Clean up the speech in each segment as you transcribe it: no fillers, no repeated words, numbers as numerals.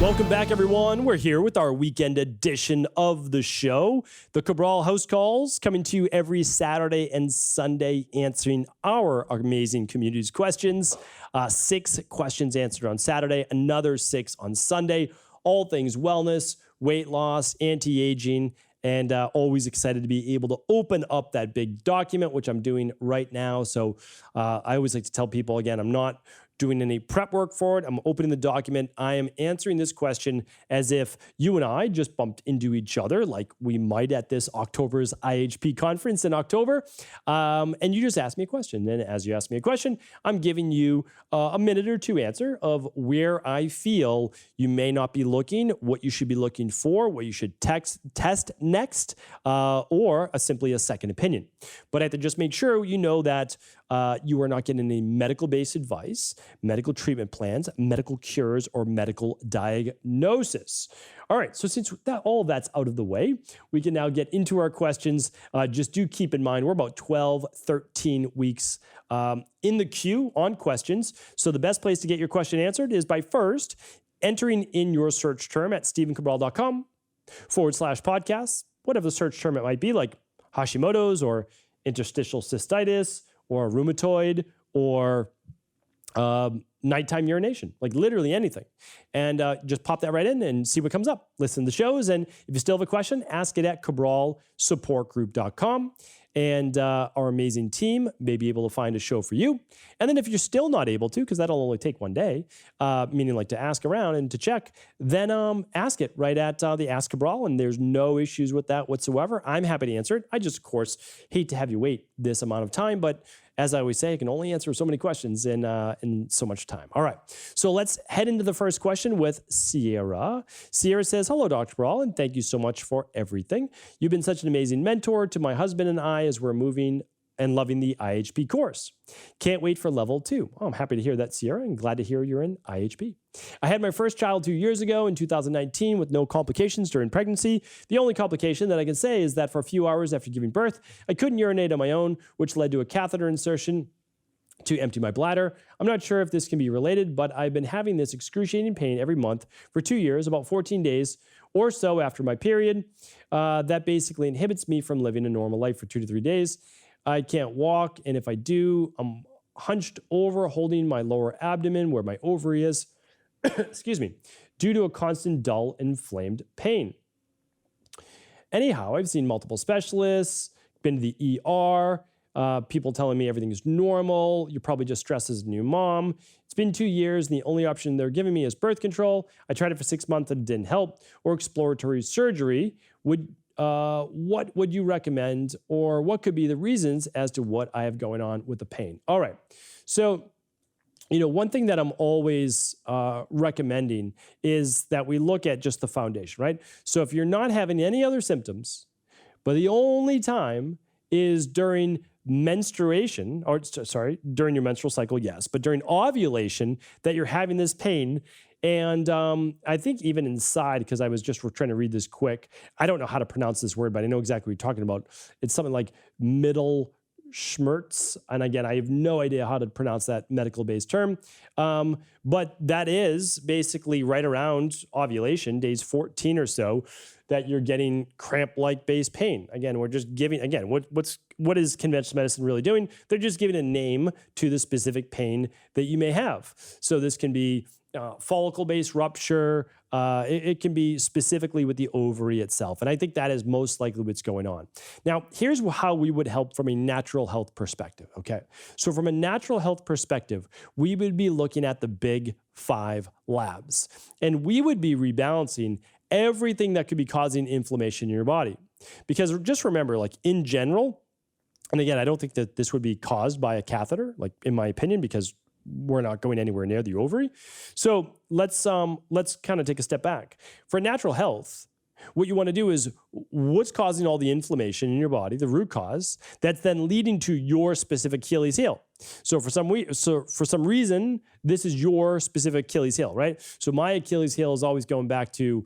Welcome back, everyone. We're here with our weekend edition of the show. The Cabral HouseCalls coming to you every Saturday and Sunday, answering our amazing community's questions. 6 questions answered on Saturday, another 6 on Sunday. All things wellness, weight loss, anti-aging, and always excited to be able to open up that big document, which I'm doing right now. So I always like to tell people, again, I'm not doing any prep work for it. I'm opening the document. I am answering this question as if you and I just bumped into each other, like we might at this October's IHP conference in October. And you just asked me a question. And as you ask me a question, I'm giving you a minute or two answer of where I feel you may not be looking, what you should be looking for, what you should test next, or simply a second opinion. But I have to just make sure you know that you are not getting any medical-based advice, medical treatment plans, medical cures, or medical diagnosis. All right, so since all of that's out of the way, we can now get into our questions. Just do keep in mind, we're about 12, 13 weeks in the queue on questions. So the best place to get your question answered is by first entering in your search term at stephencabral.com/podcasts, whatever the search term it might be, like Hashimoto's or interstitial cystitis or rheumatoid or nighttime urination, like literally anything. And just pop that right in and see what comes up. Listen to the shows. And if you still have a question, ask it at cabralsupportgroup.com. And our amazing team may be able to find a show for you. And then if you're still not able to, because that'll only take one day, meaning like to ask around and to check, then ask it right at the Ask Cabral, and there's no issues with that whatsoever. I'm happy to answer it. I just, of course, hate to have you wait this amount of time, but as I always say, I can only answer so many questions in so much time. All right, so let's head into the first question with Sierra. Sierra says, hello, Dr. Cabral, and thank you so much for everything. You've been such an amazing mentor to my husband and I as we're moving and loving the IHP course. Can't wait for level 2. Oh, I'm happy to hear that, Sierra, and glad to hear you're in IHP. I had my first child 2 years ago in 2019 with no complications during pregnancy. The only complication that I can say is that for a few hours after giving birth, I couldn't urinate on my own, which led to a catheter insertion to empty my bladder. I'm not sure if this can be related, but I've been having this excruciating pain every month for 2 years, about 14 days or so after my period. That basically inhibits me from living a normal life for 2 to 3 days. I can't walk, and if I do, I'm hunched over, holding my lower abdomen where my ovary is, excuse me, due to a constant dull, inflamed pain. Anyhow, I've seen multiple specialists, been to the ER, people telling me everything is normal. You're probably just stressed as a new mom. It's been 2 years, and the only option they're giving me is birth control. I tried it for 6 months and it didn't help, or exploratory surgery. What would you recommend, or what could be the reasons as to what I have going on with the pain? All right. So, one thing that I'm always recommending is that we look at just the foundation, right? So if you're not having any other symptoms, but the only time is during menstruation, or sorry, during your menstrual cycle, yes, but during ovulation that you're having this pain. And I think even inside, because I was just trying to read this quick, I don't know how to pronounce this word, but I know exactly what you're talking about. It's something like Mittelschmerz. And again, I have no idea how to pronounce that medical-based term. But that is basically right around ovulation, days 14 or so, that you're getting cramp-like based pain. Again, we're just giving, again, what is conventional medicine really doing? They're just giving a name to the specific pain that you may have. So this can be follicle-based rupture. It can be specifically with the ovary itself. And I think that is most likely what's going on. Now, here's how we would help from a natural health perspective, okay? So from a natural health perspective, we would be looking at the big 5 labs. And we would be rebalancing everything that could be causing inflammation in your body. Because just remember, like in general, and again, I don't think that this would be caused by a catheter, like in my opinion, because we're not going anywhere near the ovary. So let's kind of take a step back. For natural health, what you want to do is what's causing all the inflammation in your body, the root cause, that's then leading to your specific Achilles heel. So for some reason, this is your specific Achilles heel, right? So my Achilles heel is always going back to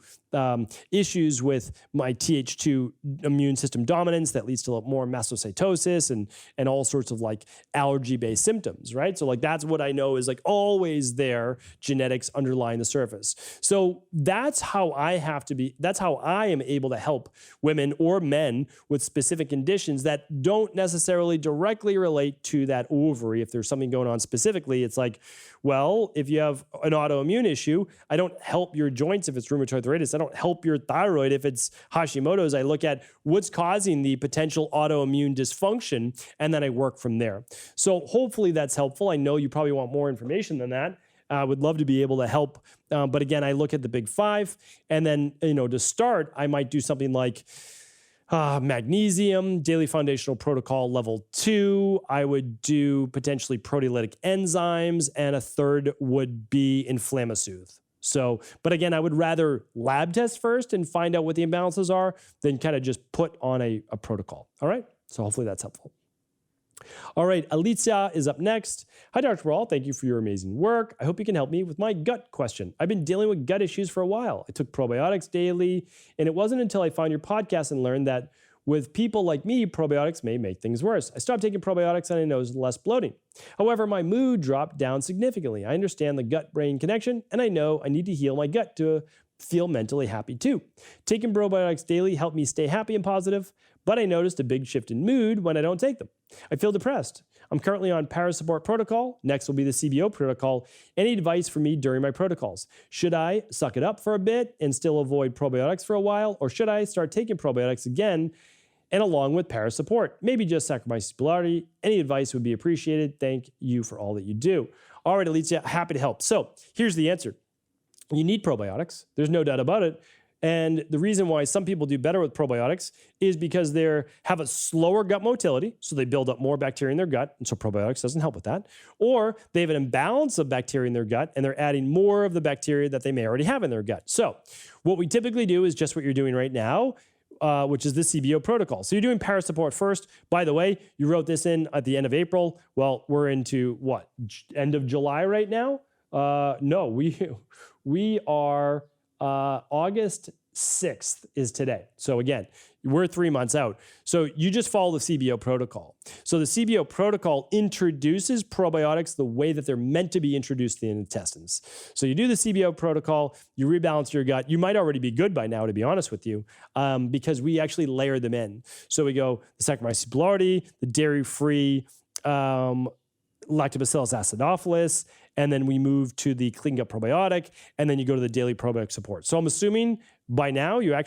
issues with my Th2 immune system dominance that leads to a lot more mastocytosis and all sorts of like allergy-based symptoms, right? So like that's what I know is like always there, genetics underlying the surface. So that's how I am able to help women or men with specific conditions that don't necessarily directly relate to that ovary. If there's something going on specifically, it's like, well, if you have an autoimmune issue, I don't help your joints if it's rheumatoid arthritis. I don't help your thyroid if it's Hashimoto's. I look at what's causing the potential autoimmune dysfunction, and then I work from there. So hopefully that's helpful. I know you probably want more information than that. I would love to be able to help. But again, I look at the big five, and then, to start, I might do something like magnesium, daily foundational protocol level 2. I would do potentially proteolytic enzymes, and a third would be Inflammasoothe. So, but again, I would rather lab test first and find out what the imbalances are than kind of just put on a protocol. All right. So hopefully that's helpful. All right. Alicia is up next. Hi, Dr. Rawl. Thank you for your amazing work. I hope you can help me with my gut question. I've been dealing with gut issues for a while. I took probiotics daily, and it wasn't until I found your podcast and learned that with people like me, probiotics may make things worse. I stopped taking probiotics and I noticed less bloating. However, my mood dropped down significantly. I understand the gut-brain connection, and I know I need to heal my gut to feel mentally happy too. Taking probiotics daily helped me stay happy and positive, but I noticed a big shift in mood when I don't take them. I feel depressed. I'm currently on Parasupport protocol. Next will be the CBO protocol. Any advice for me during my protocols? Should I suck it up for a bit and still avoid probiotics for a while, or should I start taking probiotics again and along with Parasupport? Maybe just sacrifice polarity. Any advice would be appreciated. Thank you for all that you do. All right, Alicia, happy to help. So here's the answer. You need probiotics. There's no doubt about it. And the reason why some people do better with probiotics is because they have a slower gut motility, so they build up more bacteria in their gut, and so probiotics doesn't help with that. Or they have an imbalance of bacteria in their gut, and they're adding more of the bacteria that they may already have in their gut. So what we typically do is just what you're doing right now, which is the CBO protocol. So you're doing Parasupport first. By the way, you wrote this in at the end of April. Well, we're into what? End of July right now? No, we are August 6th is today. So again, we're 3 months out. So you just follow the CBO protocol. So the CBO protocol introduces probiotics the way that they're meant to be introduced in the intestines. So you do the CBO protocol, you rebalance your gut. You might already be good by now, to be honest with you, because we actually layer them in. So we go the Saccharomyces boulardii, the dairy-free Lactobacillus acidophilus, and then we move to the clean gut probiotic, and then you go to the daily probiotic support. So I'm assuming by now you're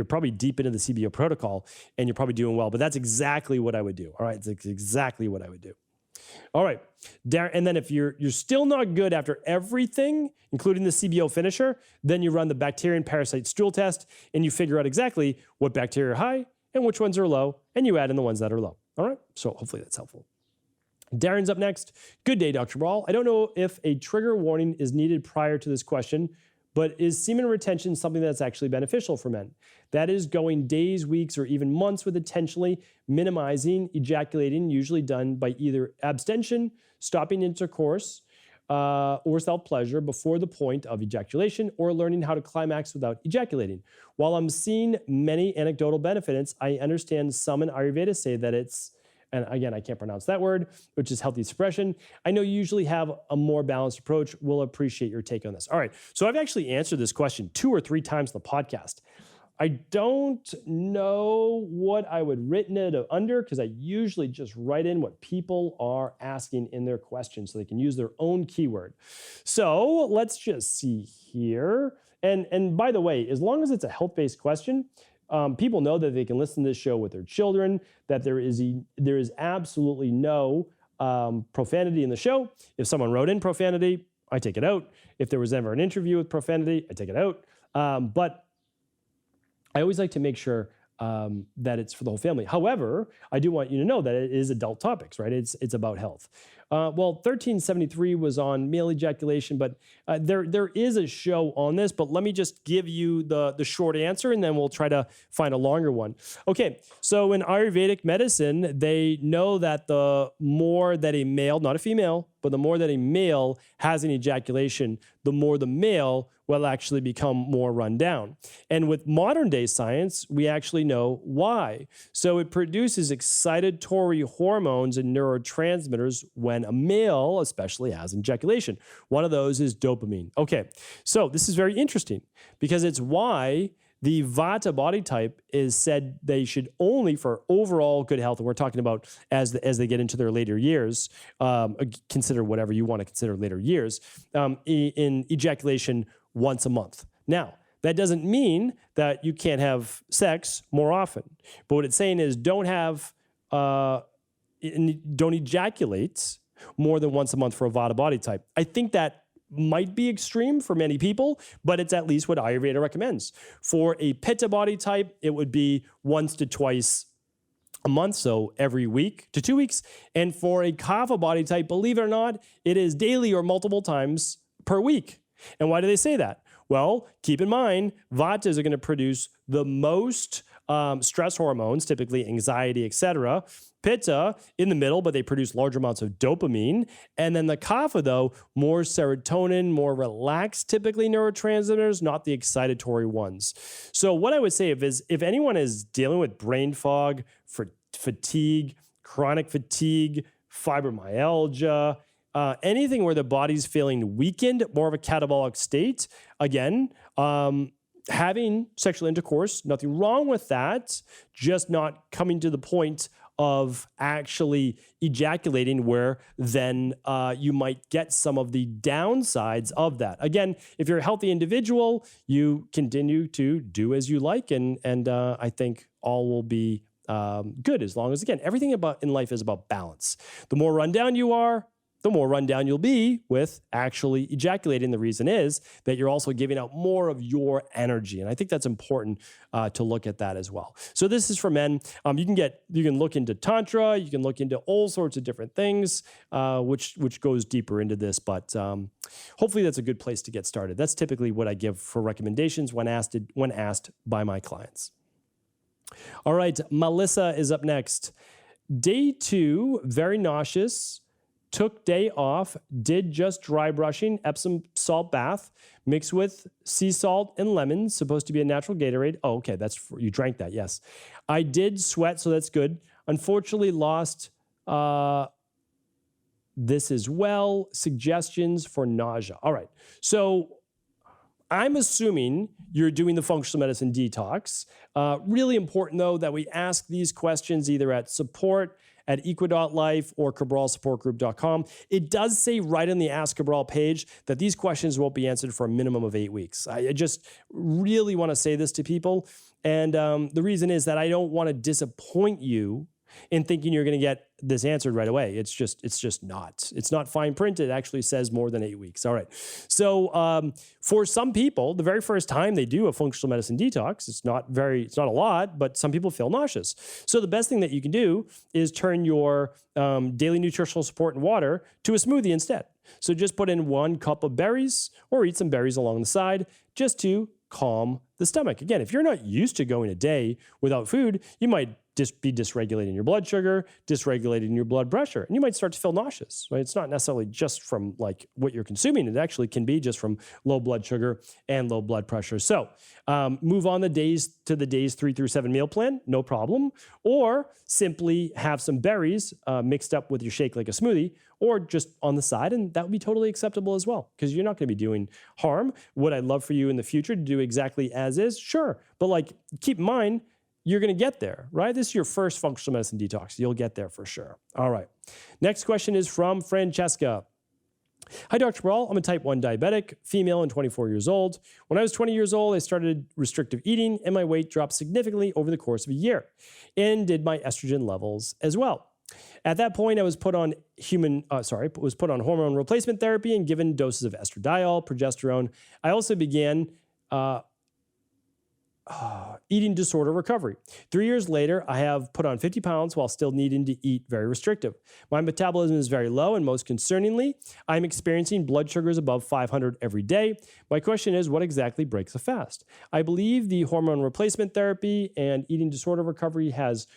probably deep into the CBO protocol and you're probably doing well, but that's exactly what I would do. All right, it's exactly what I would do. All right, and then if you're still not good after everything, including the CBO finisher, then you run the bacteria and parasite stool test, and you figure out exactly what bacteria are high and which ones are low, and you add in the ones that are low. All right, so hopefully that's helpful. Darren's up next. Good day, Dr. Rawl. I don't know if a trigger warning is needed prior to this question, but is semen retention something that's actually beneficial for men? That is going days, weeks, or even months with intentionally minimizing ejaculating, usually done by either abstention, stopping intercourse, or self-pleasure before the point of ejaculation, or learning how to climax without ejaculating. While I'm seeing many anecdotal benefits, I understand some in Ayurveda say that it's, and again, I can't pronounce that word, which is healthy suppression. I know you usually have a more balanced approach. We'll appreciate your take on this. All right, so I've actually answered this question 2 or 3 times in the podcast. I don't know what I would written it under, because I usually just write in what people are asking in their question so they can use their own keyword. So let's just see here. And by the way, as long as it's a health-based question, people know that they can listen to this show with their children, that there is absolutely no profanity in the show. If someone wrote in profanity, I take it out. If there was ever an interview with profanity, I take it out. But I always like to make sure that it's for the whole family. However, I do want you to know that it is adult topics, right? It's about health. Well, 1373 was on male ejaculation, but there is a show on this, but let me just give you the short answer and then we'll try to find a longer one. Okay, so in Ayurvedic medicine, they know that the more that a male, not a female, but the more that a male has an ejaculation, the more the male will actually become more run down. And with modern day science, we actually know why. So it produces excitatory hormones and neurotransmitters when a male especially has ejaculation. One of those is dopamine. Okay, so this is very interesting because it's why the Vata body type is said they should only, for overall good health, and we're talking about as they get into their later years, consider whatever you want to consider later years, in ejaculation once a month. Now, that doesn't mean that you can't have sex more often, but what it's saying is don't ejaculate more than once a month for a Vata body type. I think that might be extreme for many people, but it's at least what Ayurveda recommends. For a Pitta body type, it would be once to twice a month, so every week to 2 weeks. And for a Kapha body type, believe it or not, it is daily or multiple times per week. And why do they say that? Well, keep in mind, Vatas are going to produce the most stress hormones, typically anxiety, etc. Pitta in the middle, but they produce large amounts of dopamine. And then the Kapha, though, more serotonin, more relaxed, typically neurotransmitters, not the excitatory ones. So what I would say if anyone is dealing with brain fog, fatigue, chronic fatigue, fibromyalgia, anything where the body's feeling weakened, more of a catabolic state, again, having sexual intercourse, nothing wrong with that, just not coming to the point of actually ejaculating where then you might get some of the downsides of that. Again, if you're a healthy individual, you continue to do as you like, and I think all will be good as long as, again, everything in life is about balance. The more run down you are, the more run down you'll be with actually ejaculating. The reason is that you're also giving out more of your energy. And I think that's important to look at that as well. So this is for men. You can look into Tantra, you can look into all sorts of different things, which goes deeper into this, but hopefully that's a good place to get started. That's typically what I give for recommendations when asked by my clients. All right, Melissa is up next. Day 2, very nauseous. Took day off, did just dry brushing, Epsom salt bath, mixed with sea salt and lemon, supposed to be a natural Gatorade. Oh, okay, you drank that, yes. I did sweat, so that's good. Unfortunately, lost this as well. Suggestions for nausea. All right, so I'm assuming you're doing the functional medicine detox. Really important, though, that we ask these questions either at support at equa.life or cabralsupportgroup.com. It does say right on the Ask Cabral page that these questions won't be answered for a minimum of 8 weeks. I just really want to say this to people. And the reason is that I don't want to disappoint you in thinking you're going to get this answered right away. It's just not. It's not fine print. It actually says more than 8 weeks. All right. So for some people, the very first time they do a functional medicine detox, it's not a lot, but some people feel nauseous. So the best thing that you can do is turn your daily nutritional support and water to a smoothie instead. So just put in 1 cup of berries or eat some berries along the side just to calm the stomach. Again, if you're not used to going a day without food, you might just be dysregulating your blood sugar, dysregulating your blood pressure, and you might start to feel nauseous, right? It's not necessarily just from like what you're consuming. It actually can be just from low blood sugar and low blood pressure. So move on to the days 3 through 7 meal plan, no problem. Or simply have some berries mixed up with your shake like a smoothie, or just on the side, and that would be totally acceptable as well, because you're not going to be doing harm. Would I love for you in the future to do exactly as is? Sure. But like, keep in mind, you're going to get there, right? This is your first functional medicine detox. You'll get there for sure. All right. Next question is from Francesca. Hi, Dr. Cabral. I'm a type 1 diabetic, female and 24 years old. When I was 20 years old, I started restrictive eating and my weight dropped significantly over the course of a year, and did my estrogen levels as well. At that point, I was put on hormone replacement therapy and given doses of estradiol, progesterone. I also began eating disorder recovery. 3 years later, I have put on 50 pounds while still needing to eat very restrictive. My metabolism is very low, and most concerningly, I'm experiencing blood sugars above 500 every day. My question is, what exactly breaks a fast? I believe the hormone replacement therapy and eating disorder recovery has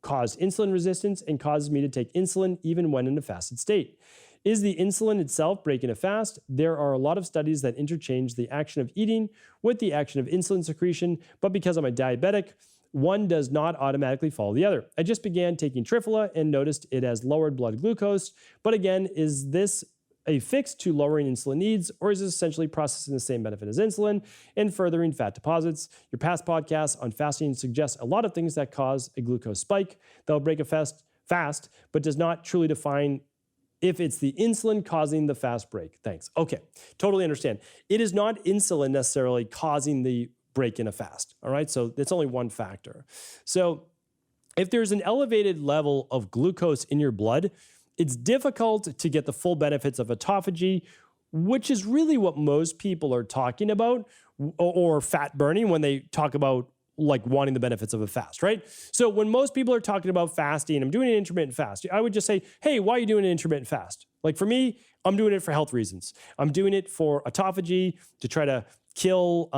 caused insulin resistance and causes me to take insulin even when in a fasted state. Is the insulin itself breaking a fast? There are a lot of studies that interchange the action of eating with the action of insulin secretion, but because I'm a diabetic, one does not automatically follow the other. I just began taking Triphala and noticed it has lowered blood glucose, but again, is this a fix to lowering insulin needs, or is this essentially processing the same benefit as insulin and furthering fat deposits? Your past podcasts on fasting suggest a lot of things that cause a glucose spike that will break a fast, but does not truly define if it's the insulin causing the fast break. Thanks. Okay, totally understand. It is not insulin necessarily causing the break in a fast, all right? So it's only one factor. So if there's an elevated level of glucose in your blood, it's difficult to get the full benefits of autophagy, which is really what most people are talking about, or fat burning when they talk about like wanting the benefits of a fast, right? So when most people are talking about fasting, I'm doing an intermittent fast, I would just say, hey, why are you doing an intermittent fast? Like for me, I'm doing it for health reasons. I'm doing it for autophagy, to try to kill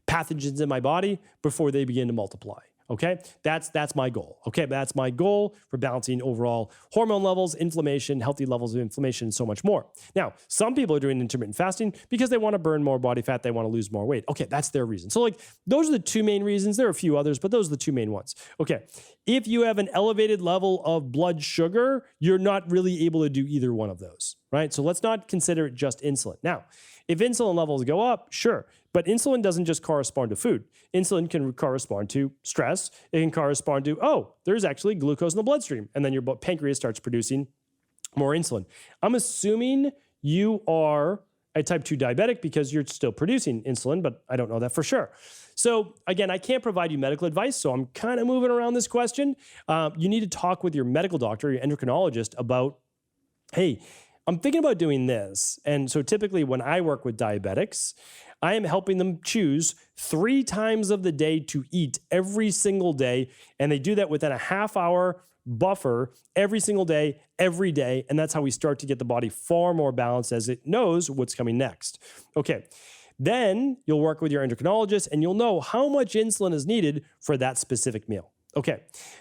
pathogens in my body before they begin to multiply. Okay, that's my goal. Okay, that's my goal for balancing overall hormone levels, inflammation, healthy levels of inflammation, and so much more. Now, some people are doing intermittent fasting because they want to burn more body fat, they want to lose more weight. Okay, that's their reason. So like those are the two main reasons. There are a few others, but those are the two main ones. Okay, if you have an elevated level of blood sugar, you're not really able to do either one of those, right? So let's not consider it just insulin. Now, if insulin levels go up, sure, but insulin doesn't just correspond to food. Insulin can correspond to stress. It can correspond to, oh, there's actually glucose in the bloodstream. And then your pancreas starts producing more insulin. I'm assuming you are a type 2 diabetic because you're still producing insulin, but I don't know that for sure. So again, I can't provide you medical advice, so I'm kind of moving around this question. You need to talk with your medical doctor, your endocrinologist about, hey, I'm thinking about doing this. And so typically when I work with diabetics, I am helping them choose 3 times of the day to eat every single day. And they do that within a half-hour buffer every single day, every day. And that's how we start to get the body far more balanced as it knows what's coming next. Okay. Then you'll work with your endocrinologist and you'll know how much insulin is needed for that specific meal. Okay,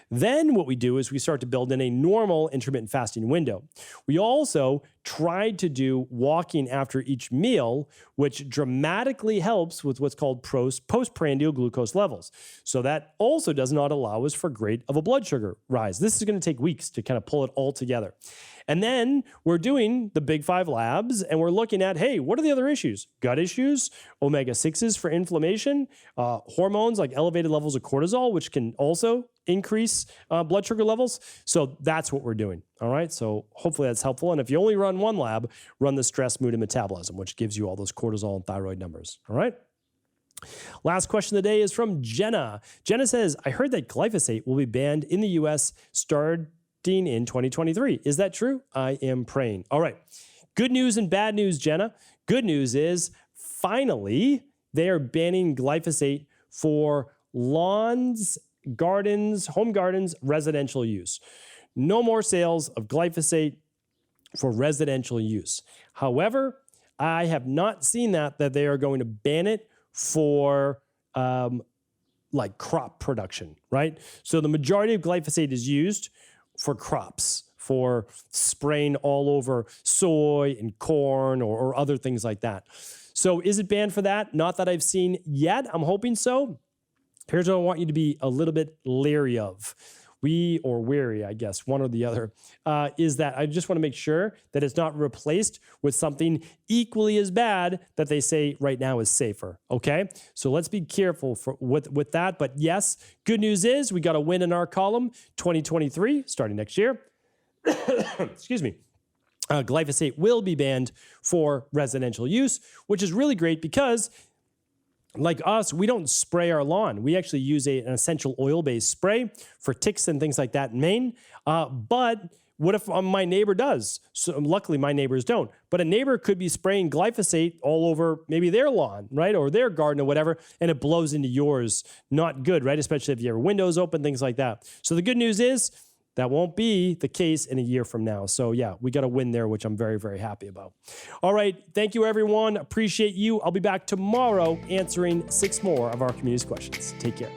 then what we do is we start to build in a normal intermittent fasting window. We also tried to do walking after each meal, which dramatically helps with what's called postprandial glucose levels. So that also does not allow us for great of a blood sugar rise. This is going to take weeks to kind of pull it all together. And then we're doing the big 5 labs and we're looking at, hey, what are the other issues? Gut issues, omega-6s for inflammation, hormones like elevated levels of cortisol, which can also increase blood sugar levels. So that's what we're doing. All right. So hopefully that's helpful. And if you only run one lab, run the stress, mood, and metabolism, which gives you all those cortisol and thyroid numbers. All right. Last question of the day is from Jenna. Jenna says, I heard that glyphosate will be banned in the US starting in 2023. Is that true? I am praying. All right. Good news and bad news, Jenna. Good news is finally they are banning glyphosate for lawns, gardens, home gardens, residential use. No more sales of glyphosate for residential use. However, I have not seen that they are going to ban it for like crop production, right? So the majority of glyphosate is used for crops, for spraying all over soy and corn or other things like that. So is it banned for that? Not that I've seen yet. I'm hoping so. Here's what I want you to be a little bit leery of. Wary, I guess, one or the other, is that I just want to make sure that it's not replaced with something equally as bad that they say right now is safer, okay? So let's be careful with that. But yes, good news is we got a win in our column, 2023, starting next year. Excuse me. Glyphosate will be banned for residential use, which is really great because like us, we don't spray our lawn. We actually use an essential oil-based spray for ticks and things like that in Maine. But What if my neighbor does? So luckily my neighbors don't, but a neighbor could be spraying glyphosate all over maybe their lawn, right? Or their garden or whatever, and it blows into yours. Not good, right? Especially if you have windows open, things like that. So the good news is that won't be the case in a year from now. So yeah, we got a win there, which I'm very, very happy about. All right. Thank you, everyone. Appreciate you. I'll be back tomorrow answering 6 more of our community's questions. Take care.